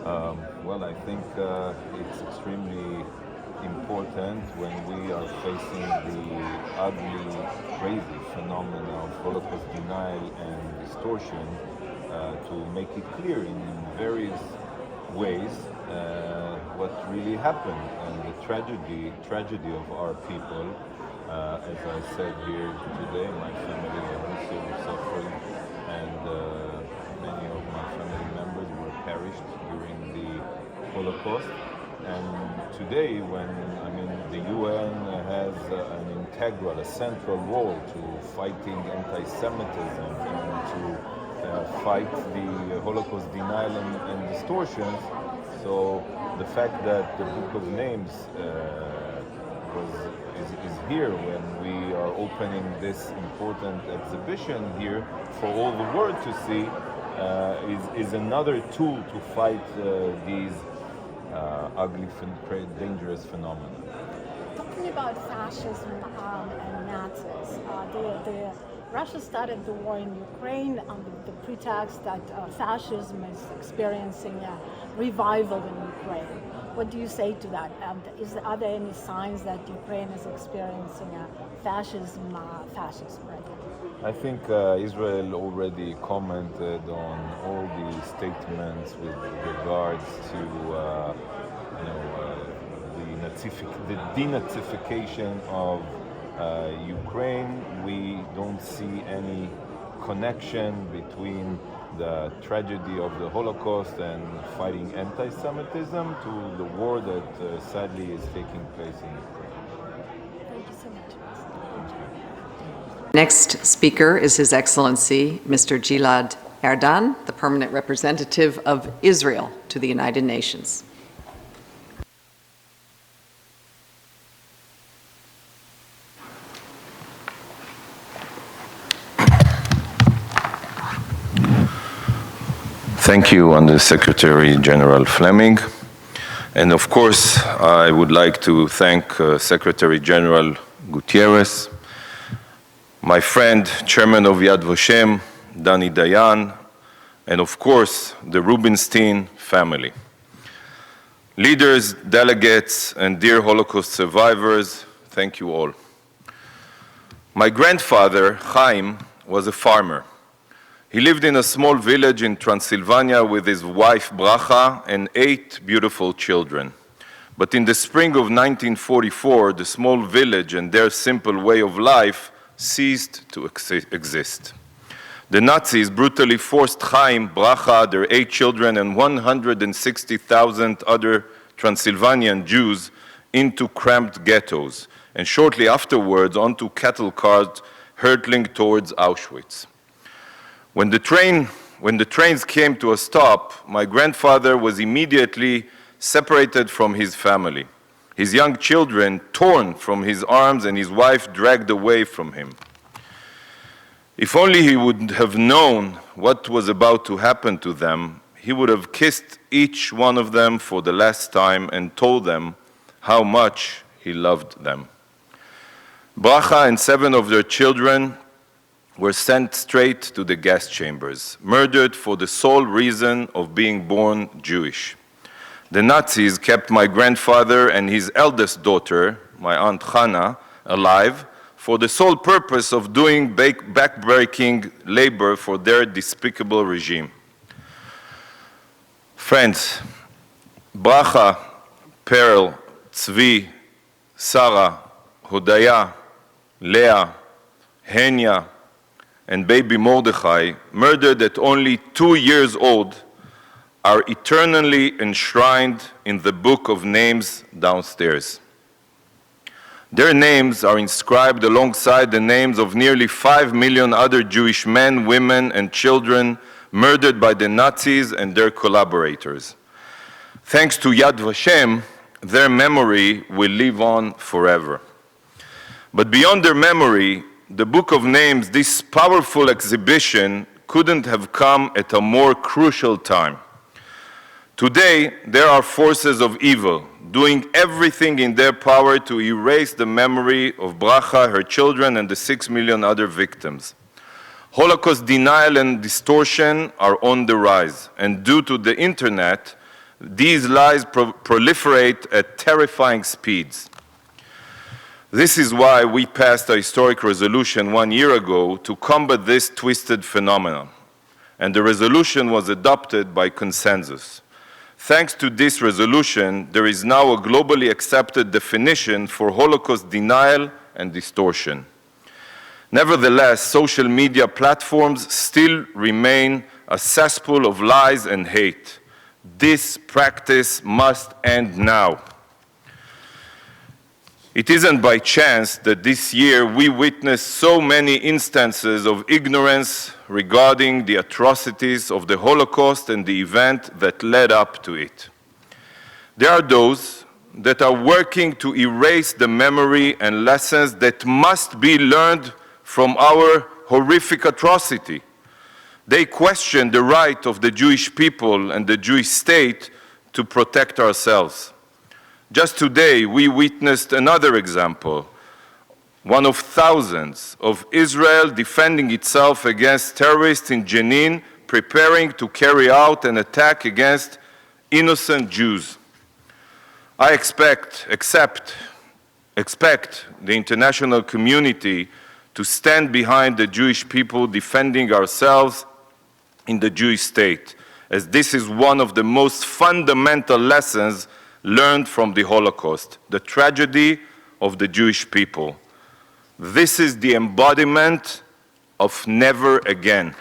Well, I think it's extremely important when we are facing the ugly, crazy phenomena of Holocaust denial and distortion to make it clear in various ways what really happened and the tragedy of our people. As I said here today, my family also suffering, and many of my family members were perished during the Holocaust. And today, when the UN has an integral, a central role to fighting anti-Semitism and to fight the Holocaust denial and distortions, so the fact that the Book of Names is here when we are opening this important exhibition here for all the world to see is another tool to fight these ugly, dangerous phenomena. Talking about fascism and Nazis, Russia started the war in Ukraine under the pretext that fascism is experiencing a revival in Ukraine. What do you say to that? Are there any signs that Ukraine is experiencing a fascism right now? I think Israel already commented on all the statements with regards to the denazification of Ukraine. We don't see any connection between the tragedy of the Holocaust and fighting anti-Semitism to the war that sadly is taking place in Ukraine. Thank you so much. Next speaker is His Excellency Mr. Gilad Erdan, the permanent representative of Israel to the United Nations. Thank you, Under Secretary General Fleming. And of course, I would like to thank Secretary General Gutierrez, my friend, Chairman of Yad Vashem, Danny Dayan, and of course, the Rubinstein family. Leaders, delegates, and dear Holocaust survivors, thank you all. My grandfather, Chaim, was a farmer. He lived in a small village in Transylvania with his wife Bracha and 8 beautiful children. But in the spring of 1944, the small village and their simple way of life ceased to exist. The Nazis brutally forced Chaim, Bracha, their 8 children, and 160,000 other Transylvanian Jews into cramped ghettos, and shortly afterwards onto cattle cars hurtling towards Auschwitz. When the trains came to a stop, my grandfather was immediately separated from his family, his young children torn from his arms and his wife dragged away from him. If only he would have known what was about to happen to them, he would have kissed each one of them for the last time and told them how much he loved them. Bracha and 7 of their children were sent straight to the gas chambers, murdered for the sole reason of being born Jewish. The Nazis kept my grandfather and his eldest daughter, my Aunt Hannah, alive for the sole purpose of doing back-breaking labor for their despicable regime. Friends, Bracha, Pearl, Tzvi, Sarah, Hodaya, Leah, Henya, and baby Mordechai, murdered at only 2 years old, are eternally enshrined in the Book of Names downstairs. Their names are inscribed alongside the names of nearly 5 million other Jewish men, women, and children murdered by the Nazis and their collaborators. Thanks to Yad Vashem, their memory will live on forever. But beyond their memory, the Book of Names, this powerful exhibition, couldn't have come at a more crucial time. Today, there are forces of evil doing everything in their power to erase the memory of Bracha, her children, and the 6 million other victims. Holocaust denial and distortion are on the rise, and due to the internet, these lies proliferate at terrifying speeds. This is why we passed a historic resolution 1 year ago to combat this twisted phenomenon, and the resolution was adopted by consensus. Thanks to this resolution, there is now a globally accepted definition for Holocaust denial and distortion. Nevertheless, social media platforms still remain a cesspool of lies and hate. This practice must end now. It isn't by chance that this year we witnessed so many instances of ignorance regarding the atrocities of the Holocaust and the event that led up to it. There are those that are working to erase the memory and lessons that must be learned from our horrific atrocity. They question the right of the Jewish people and the Jewish state to protect ourselves. Just today, we witnessed another example, one of thousands, of Israel defending itself against terrorists in Jenin, preparing to carry out an attack against innocent Jews. I expect the international community to stand behind the Jewish people defending ourselves in the Jewish state, as this is one of the most fundamental lessons learned from the Holocaust, the tragedy of the Jewish people. This is the embodiment of never again.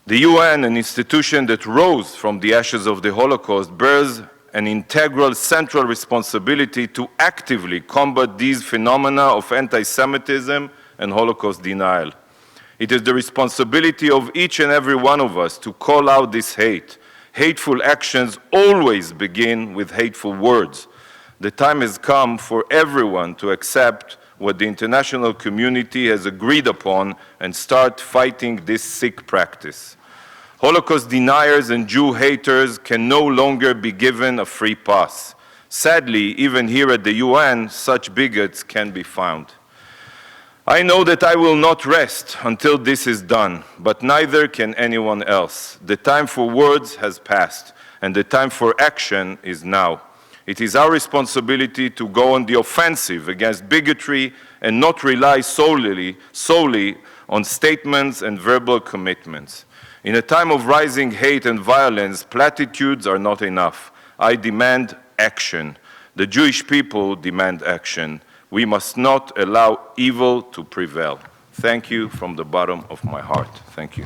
The UN, an institution that rose from the ashes of the Holocaust, bears an integral central responsibility to actively combat these phenomena of anti-Semitism and Holocaust denial. It is the responsibility of each and every one of us to call out this hate. Hateful actions always begin with hateful words. The time has come for everyone to accept what the international community has agreed upon and start fighting this sick practice. Holocaust deniers and Jew haters can no longer be given a free pass. Sadly, even here at the UN, such bigots can be found. I know that I will not rest until this is done, but neither can anyone else. The time for words has passed, and the time for action is now. It is our responsibility to go on the offensive against bigotry and not rely solely on statements and verbal commitments. In a time of rising hate and violence, platitudes are not enough. I demand action. The Jewish people demand action. We must not allow evil to prevail. Thank you from the bottom of my heart. Thank you.